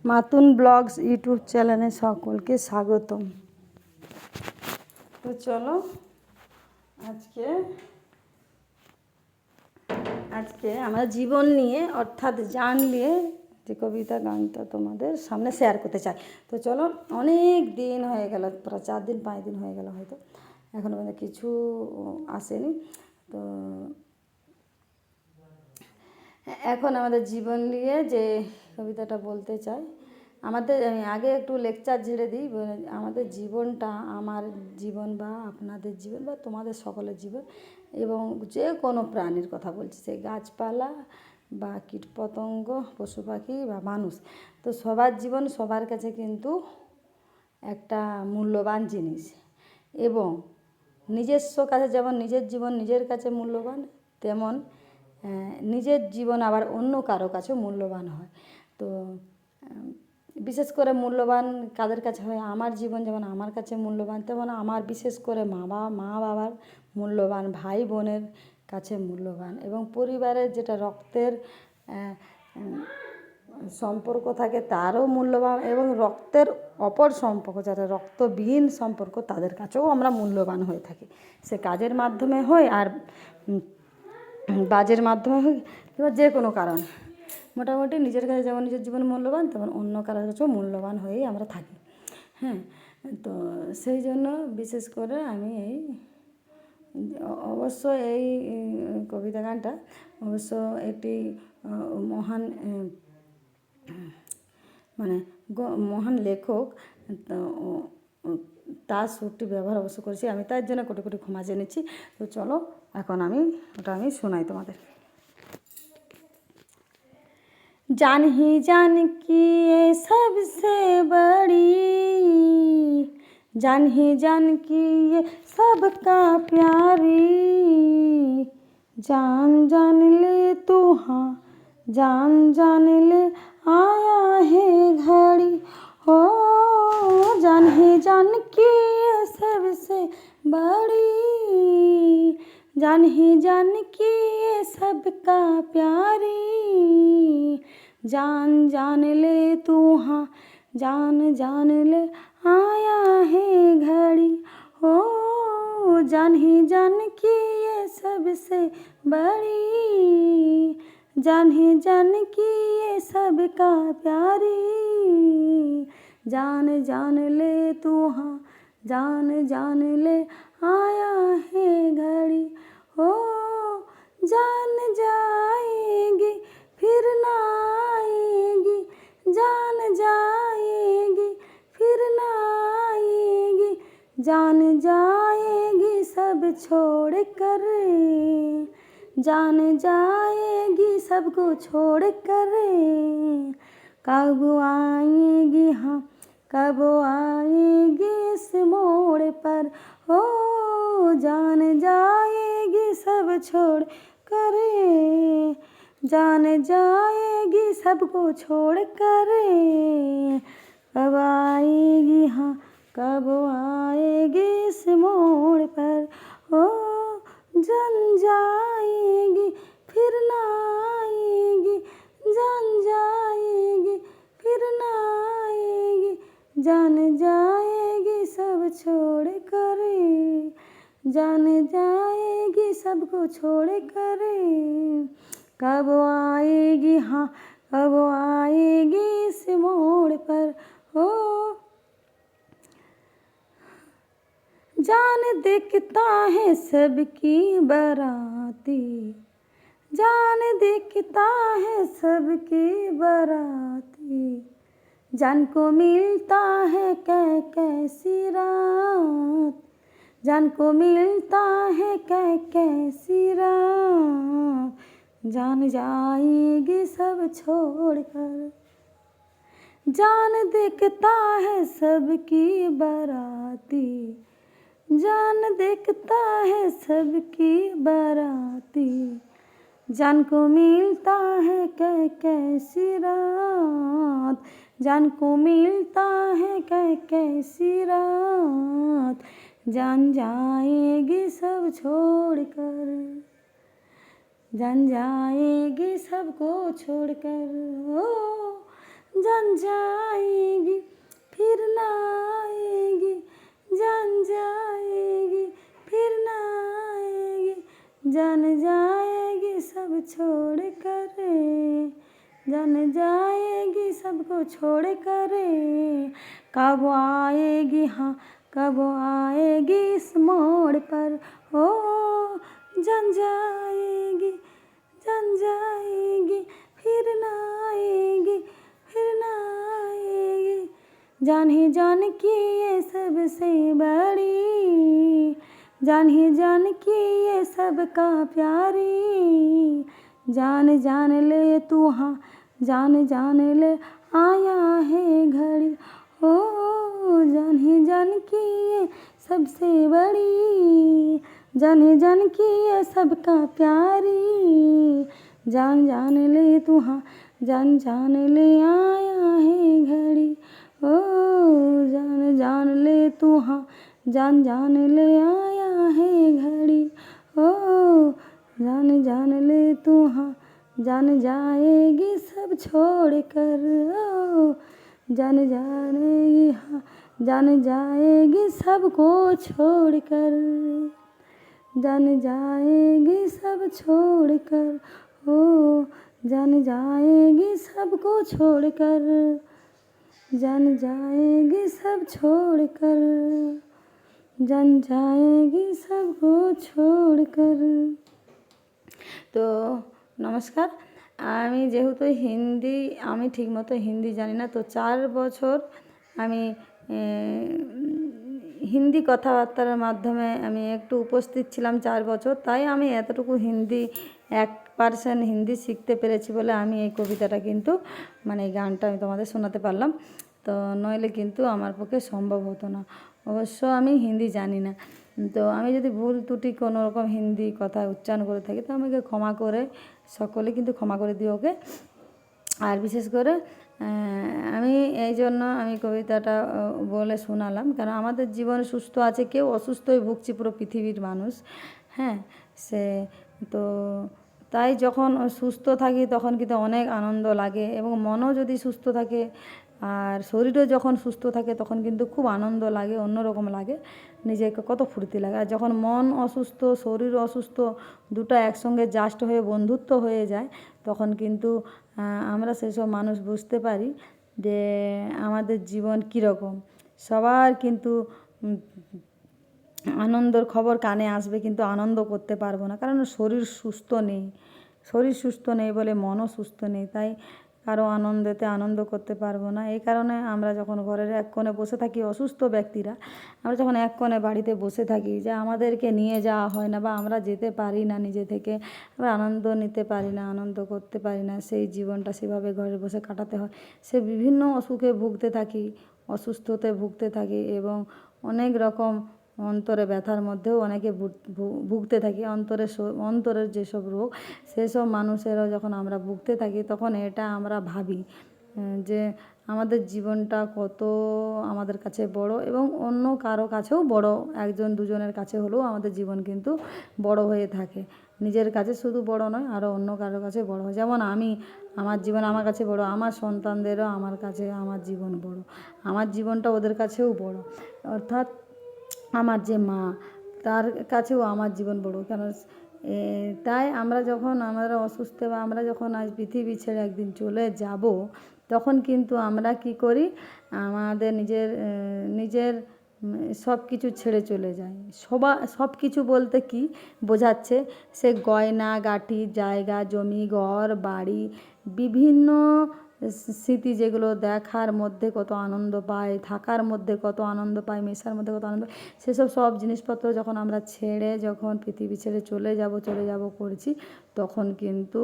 মাতুন blogs YouTube চ্যানেলে সকলকে স্বাগতম। তো চলো আজকে আমরা জীবন নিয়ে অর্থাৎ জান নিয়ে যে কবিতা গানটা তোমাদের সামনে শেয়ার করতে চাই। তো চলো, অনেক দিন হয়ে গেল, প্রায় 4 দিন 5 দিন হয়ে গেল হয়তো, এখনও পর্যন্ত কিছু আসেনি। তো এখন আমাদের জীবন নিয়ে যে কবিতাটা বলতে চাই, আমাদের আগে একটু লেকচার ঝেড়ে দিই। আমাদের জীবনটা, আমার জীবন বা আপনাদের জীবন বা তোমাদের সকলের জীবন, এবং যে কোনো প্রাণীর কথা বলছি, সেই গাছপালা বা কীটপতঙ্গ, পশু পাখি বা মানুষ, তো সবার জীবন সবার কাছে কিন্তু একটা মূল্যবান জিনিস। এবং নিজস্ব কাছে যেমন নিজের জীবন নিজের কাছে মূল্যবান, তেমন নিজের জীবন আবার অন্য কারো কাছেও মূল্যবান হয়। তো বিশেষ করে মূল্যবান কাদের কাছে হয়, আমার জীবন যেমন আমার কাছে মূল্যবান, তেমন আমার বিশেষ করে মা বাবার মূল্যবান, ভাই বোনের কাছে মূল্যবান, এবং পরিবারের যেটা রক্তের সম্পর্ক থাকে তারও মূল্যবান, এবং রক্তের অপর সম্পর্ক যারা রক্তবিহীন সম্পর্ক তাদের কাছেও আমরা মূল্যবান হয়ে থাকি। সে কাজের মাধ্যমে হয় আর বাজের মাধ্যমে হয়, কিংবা যে কোনো কারণে। মোটামুটি নিজের কাছে যেমন নিজের জীবন মূল্যবান, তেমন অন্য কারোর কাছেও মূল্যবান হয়েই আমরা থাকি। হ্যাঁ, তো সেই জন্য বিশেষ করে আমি অবশ্য এই কবিতা গানটা অবশ্য একটি মহান মহান লেখক তার সুরটি ব্যবহার অবশ্য করেছি আমি, তার জন্য কোটি কোটি ক্ষমা জেনেছি। তো চলো এখন আমি শোনাই তোমাদের। जान ही जान की ये सबसे बड़ी, जान ही जान की ये सबका प्यारी, जान जान ले तू हाँ, जान जान ले आया है घड़ी हो, जान ही जान की ये सबसे बड़ी, जान ही जान की ये सबका प्यारी, जान जान ले तू हाँ, जान जान ले आया है घड़ी हो, जान ही जान की ये सबसे बड़ी, जान ही जान की ये सबका प्यारी, जान जान ले तू हाँ, जान जान ले आया है घड़ी हो, जान जाएगी फिर ना आएगी, जान जाएगी फिर ना आएगी, जान जाएगी सब छोड़ कर, जान जाएगी सबको छोड़ कर, कब आएगी हाँ, कब आएगी इस मोड़ पर हो, जान जाएगी सब छोड़ कर, जान जाएगी सबको छोड़ कर, कब आएगी हाँ, कब आएगी इस मोड़ पर हो, जान जाएगी फिर ना आएगी, जान जाएगी फिर ना आएगी, जान जाएगी सब छोड़ कर, जान जाएगी सबको छोड़ कर, कब आएगी हाँ, कब आएगी इस मोड़ पर हो, जान देखता है सबकी बराती, जान देखता है सबकी बराती, जान को मिलता है कैसी रात, जान को मिलता है कैसी रात, जान जाएगी सब छोड़ कर, जान देखता है सबकी बराती, जान देखता है सबकी बराती, जान को मिलता है कैसी रात, जान को मिलता है कैसी रात, जान जाएगी सब छोड़ कर, जान जाएगी सबको छोड़ कर, ओ जान जाएगी फिर ना आएगी, जान जाएगी फिर ना आएगी, जान जाएगी सब छोड़ कर, जान जाएगी सबको छोड़ कर, कब आएगी, हाँ कब आएगी इस मोड़ पर, ओ जान जाएगी, जान जाएगी फिर ना आएगी, फिर ना आएगी, जान ही जान की ये सबसे बड़ी, जान ही जान की ये सबका प्यारी, जान जान ले तू, हाँ जान जान ले आया है घड़ी, ओ जान ही जान की ये सबसे बड़ी, जान ही जान की ये सबका प्यारी, जान जान ले तू, हाँ जान जान ले आया है घड़ी, ओ जान जान ले तू, हाँ जान जान ले आया है घड़ी, ओ जान जान ले तू, हाँ जान जाएगी सब छोड़ कर, ओ जान जाएगी, हाँ जान जाएगी सबको छोड़ कर, जान जाएगी सब छोड़ कर, ओ जान जाएगी सबको छोड़ कर, जान जाएगी सब छोड़ कर, जान जाएगी सबको छोड़ कर। তো নমস্কার, আমি যেহেতু আমি ঠিকমতো হিন্দি জানি না, তো 4 বছর আমি হিন্দি কথাবার্তার মাধ্যমে আমি একটু উপস্থিত ছিলাম 4 বছর, তাই আমি এতটুকু হিন্দি 1% হিন্দি শিখতে পেরেছি বলে আমি এই কবিতাটা কিন্তু মানে এই গানটা আমি তোমাদের শোনাতে পারলাম, তো নইলে কিন্তু আমার পক্ষে সম্ভব হতো না। অবশ্য আমি হিন্দি জানি না, তো আমি যদি ভুল ত্রুটি কোনো রকম হিন্দি কথা উচ্চারণ করে থাকি তো আমাকে ক্ষমা করে, সকলে কিন্তু ক্ষমা করে দিও ওকে। আর বিশেষ করে আমি এই জন্য আমি কবিতাটা বলে শোনালাম, কারণ আমাদের জীবনে সুস্থ আছে, কেউ অসুস্থই ভুগছি পুরো পৃথিবীর মানুষ, হ্যাঁ সে তো তাই যখন সুস্থ থাকি তখন কিন্তু অনেক আনন্দ লাগে, এবং মনও যদি সুস্থ থাকে আর শরীরও যখন সুস্থ থাকে তখন কিন্তু খুব আনন্দ লাগে, অন্যরকম লাগে, নিজেকে কত ফুর্তি লাগে। আর যখন মন অসুস্থ শরীর অসুস্থ দুটো একসঙ্গে জাস্ট হয়ে বন্ধুত্ব হয়ে যায়, তখন কিন্তু আমরা সেসব মানুষ বুঝতে পারি যে আমাদের জীবন কীরকম। সবার কিন্তু আনন্দর খবর কানে আসবে, কিন্তু আনন্দ করতে পারবো না, কারণ শরীর সুস্থ নেই, শরীর সুস্থ নেই বলে মনও সুস্থ নেই, তাই কারো আনন্দেতে আনন্দ করতে পারবো না। এই কারণে আমরা যখন ঘরের এক কোণে বসে থাকি অসুস্থ ব্যক্তিরা, আমরা যখন এক কোণে বাড়িতে বসে থাকি, যে আমাদেরকে নিয়ে যাওয়া হয় না বা আমরা যেতে পারি না, নিজে থেকে আমরা আনন্দ নিতে পারি না, আনন্দ করতে পারি না, সেই জীবনটা সেভাবে ঘরে বসে কাটাতে হয়। সে বিভিন্ন অসুখে ভুগতে থাকি, অসুস্থতায় ভুগতে থাকি, এবং অনেক রকম অন্তরে ব্যথার মধ্যেও অনেকে ভুগতে থাকি। অন্তরের যেসব রোগ সেসব মানুষেরাও যখন আমরা ভুগতে থাকি তখন এটা আমরা ভাবি যে আমাদের জীবনটা কত আমাদের কাছে বড়, এবং অন্য কারো কাছেও বড়, একজন দুজনের কাছে হলেও আমাদের জীবন কিন্তু বড় হয়ে থাকে। নিজের কাছে শুধু বড় নয়, আরও অন্য কারো কাছে বড় হয়। যেমন আমার জীবন আমার কাছে বড়, আমার সন্তানদেরও আমার কাছে আমার জীবন বড়, আমার জীবনটা ওদের কাছেও বড়, অর্থাৎ আমার যে মা তার কাছেও আমার জীবন বড়। কেন তাই আমরা অসুস্থ বা আমরা যখন আজ পৃথিবী ছেড়ে একদিন চলে যাব, তখন কিন্তু আমরা কি করি, আমাদের নিজের সব কিছু ছেড়ে চলে যায়। সব কিছু বলতে কি বোঝাচ্ছে, সে গয়না গাটি, জায়গা জমি, ঘর বাড়ি, বিভিন্ন স্মৃতি যেগুলো দেখার মধ্যে কত আনন্দ পাই, থাকার মধ্যে কত আনন্দ পাই, মেশার মধ্যে কত আনন্দ, সেসব সব জিনিসপত্র যখন আমরা ছেড়ে যখন পৃথিবী ছেড়ে চলে যাব করছি, তখন কিন্তু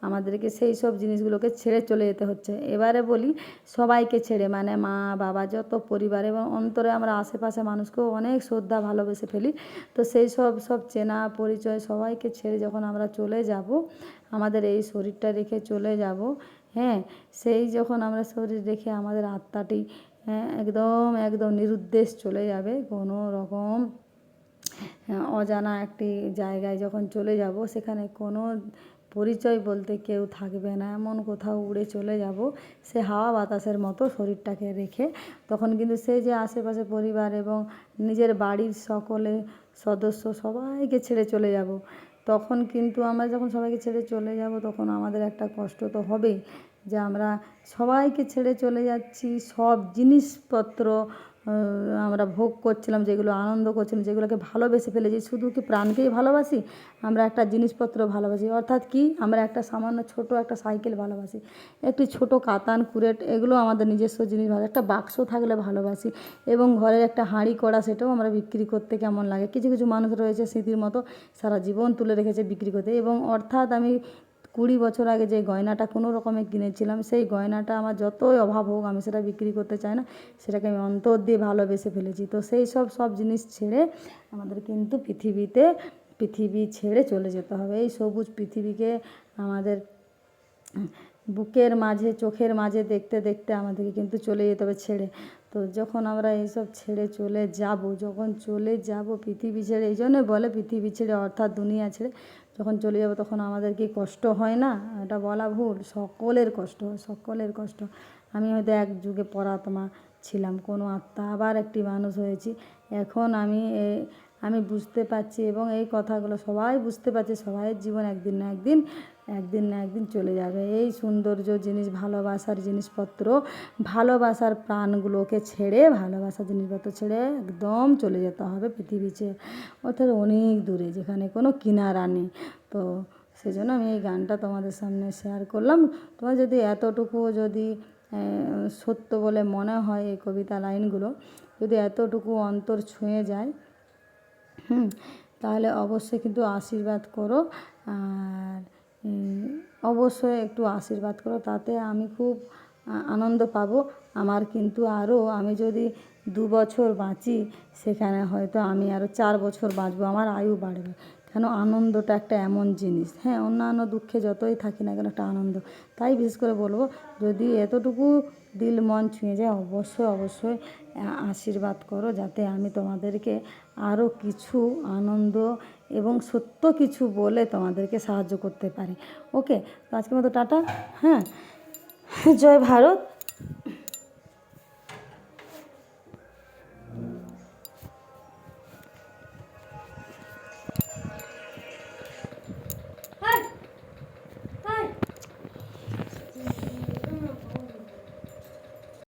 আমাদেরকে সেই সব জিনিসগুলোকে ছেড়ে চলে যেতে হচ্ছে। এবারে বলি সবাইকে ছেড়ে, মানে মা বাবা যত পরিবার, এবং অন্তরে আমরা আশেপাশে মানুষকেও অনেক শ্রদ্ধা ভালোবেসে ফেলি, তো সেই সব চেনা পরিচয় সবাইকে ছেড়ে যখন আমরা চলে যাব, আমাদের এই শরীরটা রেখে চলে যাব, হ্যাঁ সেই যখন আমরা শরীর রেখে আমাদের আত্মাটি একদম নিরুদ্দেশ চলে যাবে, কোনো রকম অজানা একটি জায়গায় যখন চলে যাব, সেখানে কোনো পরিচয় বলতে কেউ থাকবে না, এমন কোথাও উড়ে চলে যাব সে হাওয়া বাতাসের মতো শরীরটাকে রেখে। তখন কিন্তু সে যে আশেপাশে পরিবার এবং নিজের বাড়ির সকলে সদস্য সবাইকে ছেড়ে চলে যাব, তখন কিন্তু আমরা যখন সবাইকে ছেড়ে চলে যাব তখন আমাদের একটা কষ্ট তো হবেই, যে আমরা সবাইকে ছেড়ে চলে যাচ্ছি। সব জিনিসপত্র আমরা ভোগ করছিলাম, যেগুলো আনন্দ করছিলাম, যেগুলোকে ভালোবেসে ফেলেছি। শুধু কি প্রাণকেই ভালোবাসি, আমরা একটা জিনিসপত্র ভালোবাসি, অর্থাৎ কি আমরা একটা সামান্য ছোট একটা সাইকেল ভালোবাসি, একটি ছোট কাতান কুরেট, এগুলো আমাদের নিজস্ব জিনিস ভালো, একটা বাক্স থাকলে ভালোবাসি, এবং ঘরের একটা হাঁড়ি কড়া সেটাও আমরা বিক্রি করতে কেমন লাগে। কিছু কিছু মানুষ রয়েছে স্মৃতির মতো সারা জীবন তুলে রেখেছে বিক্রি করতে। এবং অর্থাৎ আমি 20 বছর আগে যে গয়নাটা কোনো রকমে কিনেছিলাম, সেই গয়নাটা আমার যতই অভাব হোক আমি সেটা বিক্রি করতে চাই না, সেটাকে আমি অন্তর দিয়ে ভালোবেসে ফেলেছি। তো সেই সব জিনিস ছেড়ে আমাদের কিন্তু পৃথিবী ছেড়ে চলে যেতে হবে। এই সবুজ পৃথিবীকে আমাদের বুকের মাঝে চোখের মাঝে দেখতে দেখতে আমাদেরকে কিন্তু চলে যেতে হবে ছেড়ে। তো যখন আমরা এইসব ছেড়ে চলে যাব, যখন চলে যাব পৃথিবী ছেড়ে, এই জন্যই বলে পৃথিবী ছেড়ে অর্থাৎ দুনিয়া ছেড়ে যখন চলে যাব তখন আমাদের কি কষ্ট হয় না? এটা বলা ভুল, সকলের কষ্ট হয়, সকলের কষ্ট। আমি হয়তো এক যুগে পরাত্মা ছিলাম, কোনো আত্মা, আবার একটি মানুষ হয়েছি। এখন আমি বুঝতে পারছি এবং এই কথাগুলো সবাই বুঝতে পারছে, সবাইয়ের জীবন একদিন না একদিন চলে যাবে। এই সৌন্দর্য জিনিস, ভালোবাসার জিনিসপত্র, ভালোবাসার প্রাণগুলোকে ছেড়ে, ভালোবাসার জিনিসপত্র ছেড়ে একদম চলে যেতে হবে পৃথিবী ছেড়ে, অর্থাৎ অনেক দূরে, যেখানে কোনো কিনারা নেই। তো সেজন্য আমি এই গানটা তোমাদের সামনে শেয়ার করলাম। তোমার যদি এতটুকু যদি সত্য বলে মনে হয়, এই কবিতা লাইনগুলো যদি এতটুকু অন্তর ছুঁয়ে যায়, তাহলে অবশ্যই কিন্তু আশীর্বাদ করো, আর অবশ্যই একটু আশীর্বাদ করো, তাতে আমি খুব আনন্দ পাবো। আমার কিন্তু আরও, আমি যদি 2 বছর বাঁচি, সেখানে হয়তো আমি আরও 4 বছর বাঁচবো, আমার আয়ু বাড়বে। কেন, আনন্দটা একটা এমন জিনিস, হ্যাঁ, অন্যান্য দুঃখে যতই থাকি না কেন, একটা আনন্দ। তাই বিশেষ করে বলবো, যদি এতটুকু দিল মন ছুঁয়ে যায়, অবশ্যই আশীর্বাদ করো, যাতে আমি তোমাদেরকে আরও কিছু আনন্দ এবং সত্য কিছু বলে তোমাদেরকে সাহায্য করতে পারি। ওকে, তো আজকের মতো টাটা। হ্যাঁ, জয় ভারত।